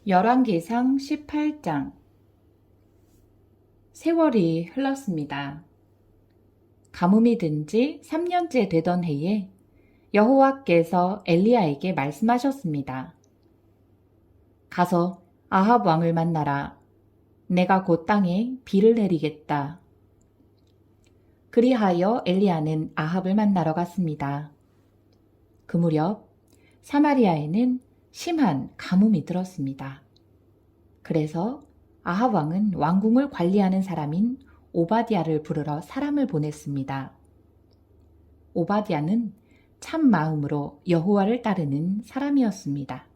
열왕기상 18장. 세월이 흘렀습니다. 가뭄이 든 지 3년째 되던 해에 여호와께서 엘리야에게 말씀하셨습니다. 가서 아합 왕을 만나라. 내가 곧 땅에 비를 내리겠다. 그리하여 엘리야는 아합을 만나러 갔습니다. 그 무렵 사마리아에는 심한 가뭄이 들었습니다. 그래서 아합 왕은 왕궁을 관리하는 사람인 오바댜를 부르러 사람을 보냈습니다. 오바댜는 참 마음으로 여호와를 따르는 사람이었습니다.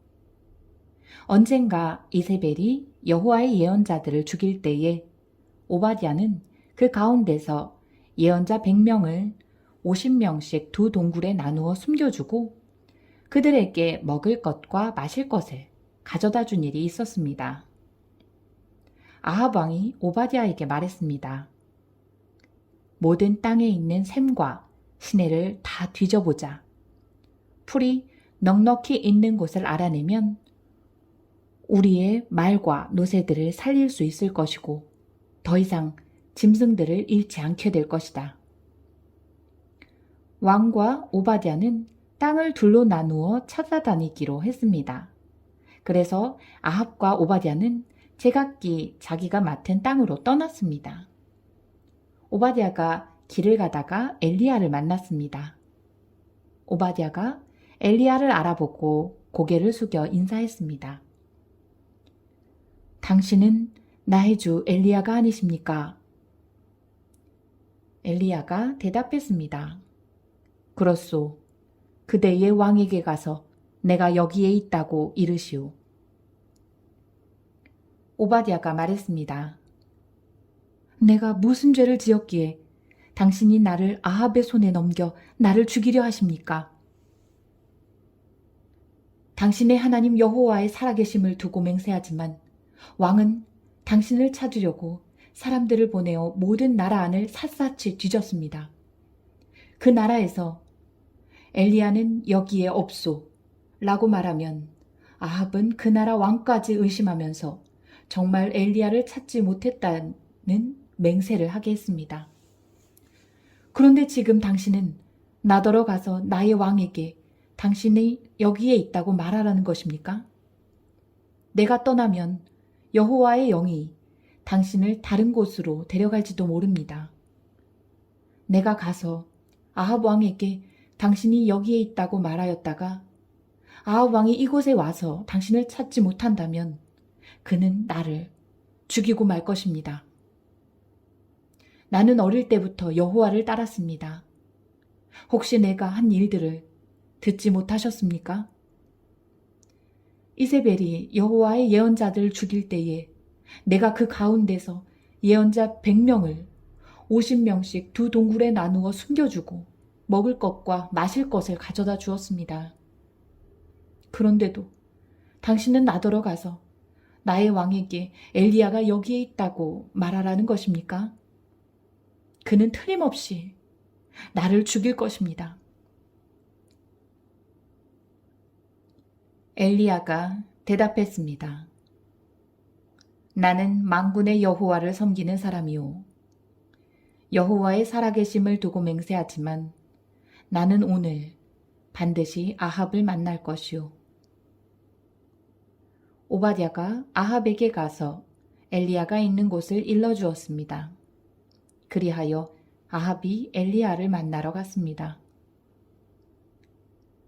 언젠가 이세벨이 여호와의 예언자들을 죽일 때에 오바댜는 그 가운데서 예언자 100명을 50명씩 두 동굴에 나누어 숨겨주고 그들에게 먹을 것과 마실 것을 가져다 준 일이 있었습니다. 아합 왕이 오바댜에게 말했습니다. 모든 땅에 있는 샘과 시내를 다 뒤져보자. 풀이 넉넉히 있는 곳을 알아내면 우리의 말과 노새들을 살릴 수 있을 것이고 더 이상 짐승들을 잃지 않게 될 것이다. 왕과 오바댜는 땅을 둘로 나누어 찾아다니기로 했습니다. 그래서 아합과 오바댜는 제각기 자기가 맡은 땅으로 떠났습니다. 오바댜가 길을 가다가 엘리야를 만났습니다. 오바댜가 엘리야를 알아보고 고개를 숙여 인사했습니다. 당신은 나의 주 엘리야가 아니십니까? 엘리야가 대답했습니다. 그렇소. 그대의 왕에게 가서 내가 여기에 있다고 이르시오. 오바댜가 말했습니다. 내가 무슨 죄를 지었기에 당신이 나를 아합의 손에 넘겨 나를 죽이려 하십니까? 당신의 하나님 여호와의 살아계심을 두고 맹세하지만 왕은 당신을 찾으려고 사람들을 보내어 모든 나라 안을 샅샅이 뒤졌습니다. 그 나라에서 엘리야는 여기에 없소 라고 말하면 아합은 그 나라 왕까지 의심하면서 정말 엘리야를 찾지 못했다는 맹세를 하게 했습니다. 그런데 지금 당신은 나더러 가서 나의 왕에게 당신이 여기에 있다고 말하라는 것입니까? 내가 떠나면 여호와의 영이 당신을 다른 곳으로 데려갈지도 모릅니다. 내가 가서 아합 왕에게 당신이 여기에 있다고 말하였다가 아합 왕이 이곳에 와서 당신을 찾지 못한다면 그는 나를 죽이고 말 것입니다. 나는 어릴 때부터 여호와를 따랐습니다. 혹시 내가 한 일들을 듣지 못하셨습니까? 이세벨이 여호와의 예언자들을 죽일 때에 내가 그 가운데서 예언자 100명을 50명씩 두 동굴에 나누어 숨겨주고 먹을 것과 마실 것을 가져다 주었습니다. 그런데도 당신은 나더러 가서 나의 왕에게 엘리야가 여기에 있다고 말하라는 것입니까? 그는 틀림없이 나를 죽일 것입니다. 엘리야가 대답했습니다. 나는 만군의 여호와를 섬기는 사람이요. 여호와의 살아계심을 두고 맹세하지만 나는 오늘 반드시 아합을 만날 것이요. 오바댜가 아합에게 가서 엘리야가 있는 곳을 일러주었습니다. 그리하여 아합이 엘리야를 만나러 갔습니다.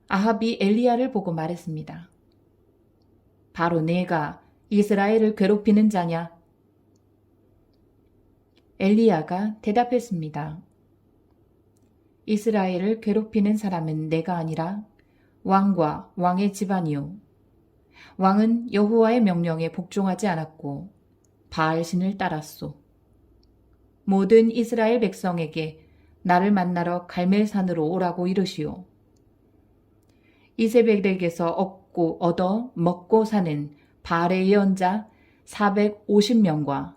아합이 엘리야를 보고 말했습니다. 바로 내가 이스라엘을 괴롭히는 자냐? 엘리야가 대답했습니다. 이스라엘을 괴롭히는 사람은 내가 아니라 왕과 왕의 집안이요. 왕은 여호와의 명령에 복종하지 않았고 바알신을 따랐소. 모든 이스라엘 백성에게 나를 만나러 갈멜산으로 오라고 이르시오. 이세벨에게서 얻어 먹고 사는 바알의 예언자 450명과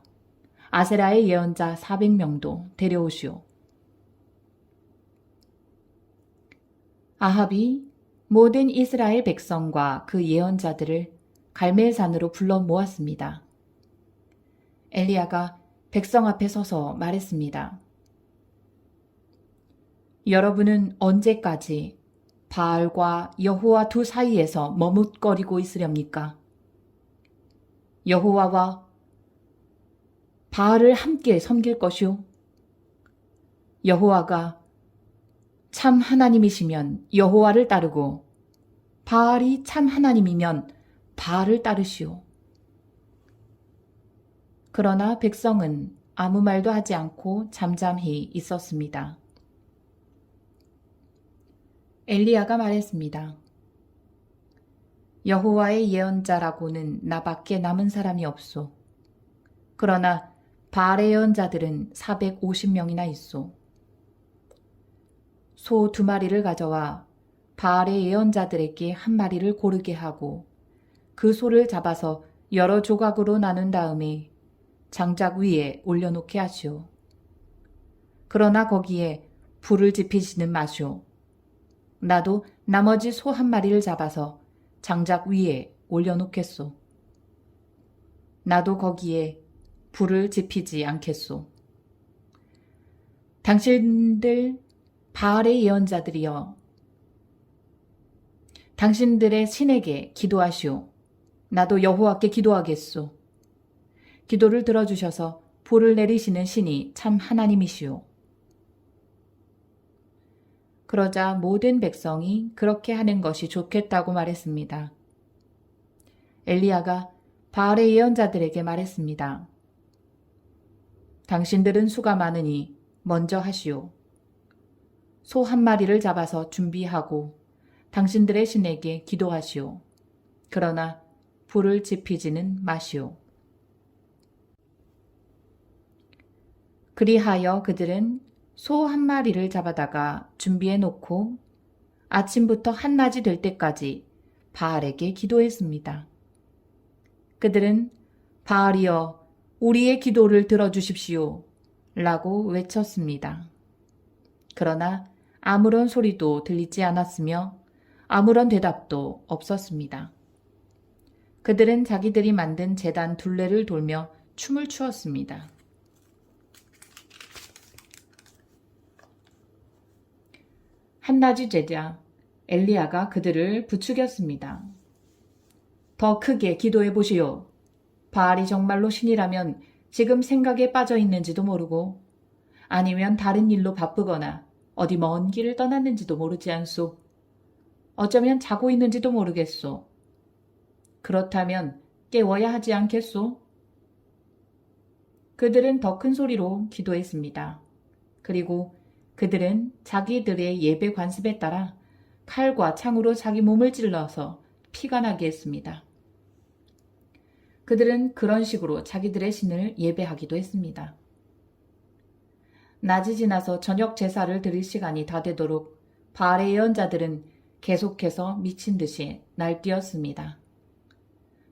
아세라의 예언자 400명도 데려오시오. 아합이 모든 이스라엘 백성과 그 예언자들을 갈멜산으로 불러 모았습니다. 엘리야가 백성 앞에 서서 말했습니다. 여러분은 언제까지 바알과 여호와 두 사이에서 머뭇거리고 있으렵니까? 여호와와 바알을 함께 섬길 것이요. 여호와가 참 하나님이시면 여호와를 따르고 바알이 참 하나님이면 바알을 따르시오. 그러나 백성은 아무 말도 하지 않고 잠잠히 있었습니다. 엘리야가 말했습니다. 여호와의 예언자라고는 나밖에 남은 사람이 없소. 그러나 바알의 예언자들은 450명이나 있소. 소 2마리를 가져와 바알의 예언자들에게 1마리를 고르게 하고 그 소를 잡아서 여러 조각으로 나눈 다음에 장작 위에 올려놓게 하시오. 그러나 거기에 불을 지피지는 마시오. 나도 나머지 소 1마리를 잡아서 장작 위에 올려놓겠소. 나도 거기에 불을 지피지 않겠소. 당신들 바알의 예언자들이여, 당신들의 신에게 기도하시오. 나도 여호와께 기도하겠소. 기도를 들어주셔서 불을 내리시는 신이 참 하나님이시오. 그러자 모든 백성이 그렇게 하는 것이 좋겠다고 말했습니다. 엘리야가 바알의 예언자들에게 말했습니다. 당신들은 수가 많으니 먼저 하시오. 소 1마리를 잡아서 준비하고 당신들의 신에게 기도하시오. 그러나 불을 지피지는 마시오. 그리하여 그들은 소 1마리를 잡아다가 준비해 놓고 아침부터 한낮이 될 때까지 바알에게 기도했습니다. 그들은 바알이여, 우리의 기도를 들어주십시오 라고 외쳤습니다. 그러나 아무런 소리도 들리지 않았으며 아무런 대답도 없었습니다. 그들은 자기들이 만든 제단 둘레를 돌며 춤을 추었습니다. 한낮이 되자 엘리야가 그들을 부추겼습니다. 더 크게 기도해 보시오. 바알이 정말로 신이라면 지금 생각에 빠져 있는지도 모르고 아니면 다른 일로 바쁘거나 어디 먼 길을 떠났는지도 모르지 않소. 어쩌면 자고 있는지도 모르겠소. 그렇다면 깨워야 하지 않겠소? 그들은 더 큰 소리로 기도했습니다. 그리고 그들은 자기들의 예배 관습에 따라 칼과 창으로 자기 몸을 찔러서 피가 나게 했습니다. 그들은 그런 식으로 자기들의 신을 예배하기도 했습니다. 낮이 지나서 저녁 제사를 드릴 시간이 다 되도록 바알의 예언자들은 계속해서 미친 듯이 날뛰었습니다.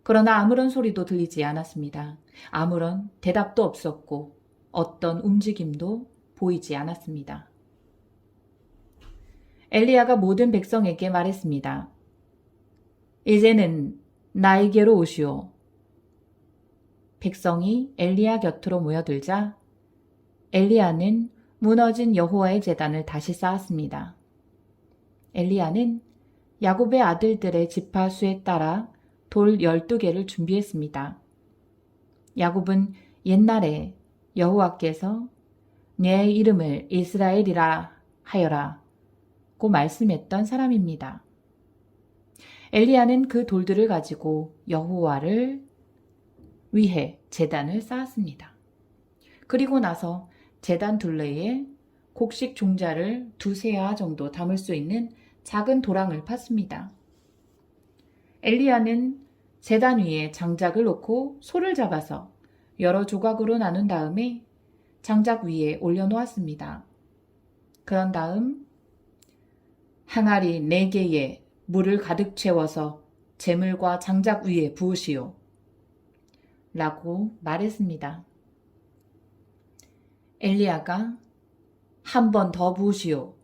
그러나 아무런 소리도 들리지 않았습니다. 아무런 대답도 없었고 어떤 움직임도 보이지 않았습니다. 엘리야가 모든 백성에게 말했습니다. 이제는 나에게로 오시오. 백성이 엘리야 곁으로 모여들자 엘리야는 무너진 여호와의 제단을 다시 쌓았습니다. 엘리야는 야곱의 아들들의 지파수에 따라 돌 12개를 준비했습니다. 야곱은 옛날에 여호와께서 내 이름을 이스라엘이라 하여라 고 말씀했던 사람입니다. 엘리야는 그 돌들을 가지고 여호와를 위해 제단을 쌓았습니다. 그리고 나서 제단 둘레에 곡식 종자를 2세아 정도 담을 수 있는 작은 도랑을 팠습니다. 엘리야는 제단 위에 장작을 놓고 소를 잡아서 여러 조각으로 나눈 다음에 장작 위에 올려놓았습니다. 그런 다음 항아리 4개에 물을 가득 채워서 재물과 장작 위에 부으시오 라고 말했습니다. 엘리야가 한 번 더 부으시오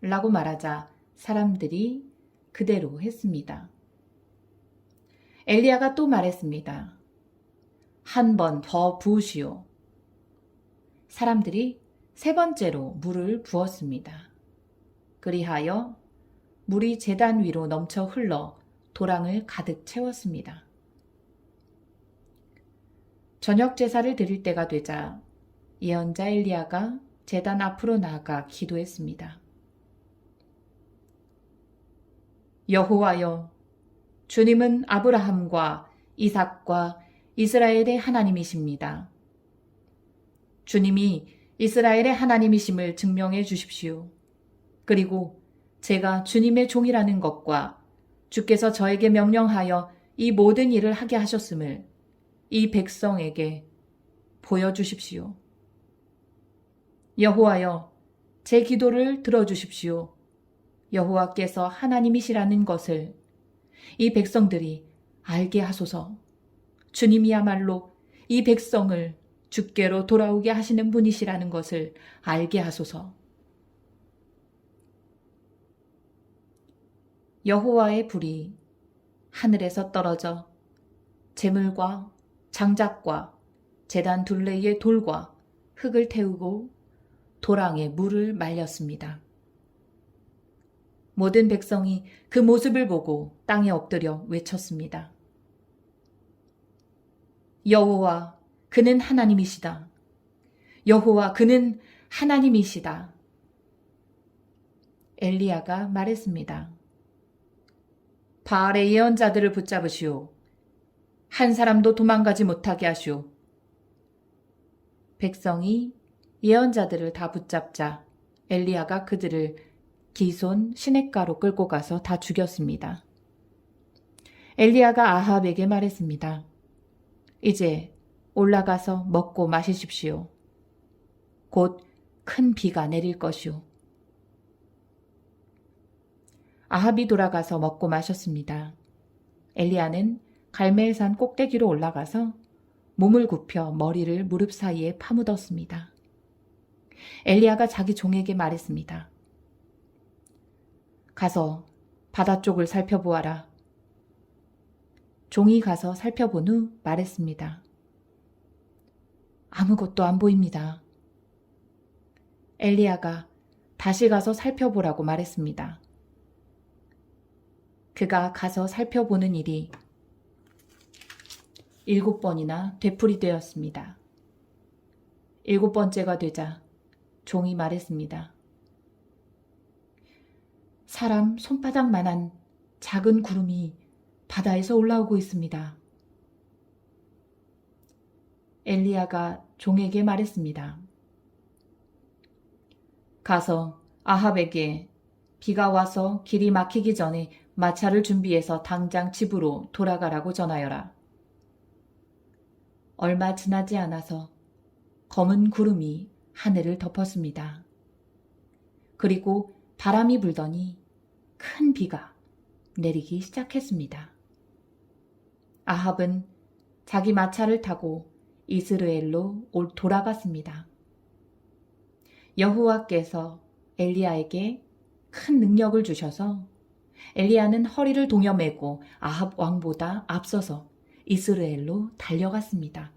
라고 말하자 사람들이 그대로 했습니다. 엘리야가 또 말했습니다. 한 번 더 부으시오. 사람들이 세 번째로 물을 부었습니다. 그리하여 물이 제단 위로 넘쳐 흘러 도랑을 가득 채웠습니다. 저녁 제사를 드릴 때가 되자 예언자 엘리야가 제단 앞으로 나아가 기도했습니다. 여호와여, 주님은 아브라함과 이삭과 이스라엘의 하나님이십니다. 주님이 이스라엘의 하나님이심을 증명해 주십시오. 그리고 제가 주님의 종이라는 것과 주께서 저에게 명령하여 이 모든 일을 하게 하셨음을 이 백성에게 보여주십시오. 여호와여, 제 기도를 들어주십시오. 여호와께서 하나님이시라는 것을 이 백성들이 알게 하소서. 주님이야말로 이 백성을 주께로 돌아오게 하시는 분이시라는 것을 알게 하소서. 여호와의 불이 하늘에서 떨어져 제물과 장작과 제단 둘레의 돌과 흙을 태우고 도랑에 물을 말렸습니다. 모든 백성이 그 모습을 보고 땅에 엎드려 외쳤습니다. 여호와, 그는 하나님이시다. 여호와, 그는 하나님이시다. 엘리야가 말했습니다. 바알의 예언자들을 붙잡으시오. 한 사람도 도망가지 못하게 하시오. 백성이 예언자들을 다 붙잡자 엘리야가 그들을 기손 시냇가로 끌고 가서 다 죽였습니다. 엘리야가 아합에게 말했습니다. 이제 올라가서 먹고 마시십시오. 곧 큰 비가 내릴 것이오. 아합이 돌아가서 먹고 마셨습니다. 엘리야는 갈멜산 꼭대기로 올라가서 몸을 굽혀 머리를 무릎 사이에 파묻었습니다. 엘리야가 자기 종에게 말했습니다. 가서 바다 쪽을 살펴보아라. 종이 가서 살펴본 후 말했습니다. 아무것도 안 보입니다. 엘리야가 다시 가서 살펴보라고 말했습니다. 그가 가서 살펴보는 일이 7번이나 되풀이되었습니다. 7번째가 되자 종이 말했습니다. 사람 손바닥만한 작은 구름이 바다에서 올라오고 있습니다. 엘리야가 종에게 말했습니다. 가서 아합에게 비가 와서 길이 막히기 전에 마차를 준비해서 당장 집으로 돌아가라고 전하여라. 얼마 지나지 않아서 검은 구름이 하늘을 덮었습니다. 그리고 바람이 불더니 큰 비가 내리기 시작했습니다. 아합은 자기 마차를 타고 이스라엘로 돌아갔습니다. 여호와께서 엘리야에게 큰 능력을 주셔서 엘리야는 허리를 동여매고 아합 왕보다 앞서서 이스라엘로 달려갔습니다.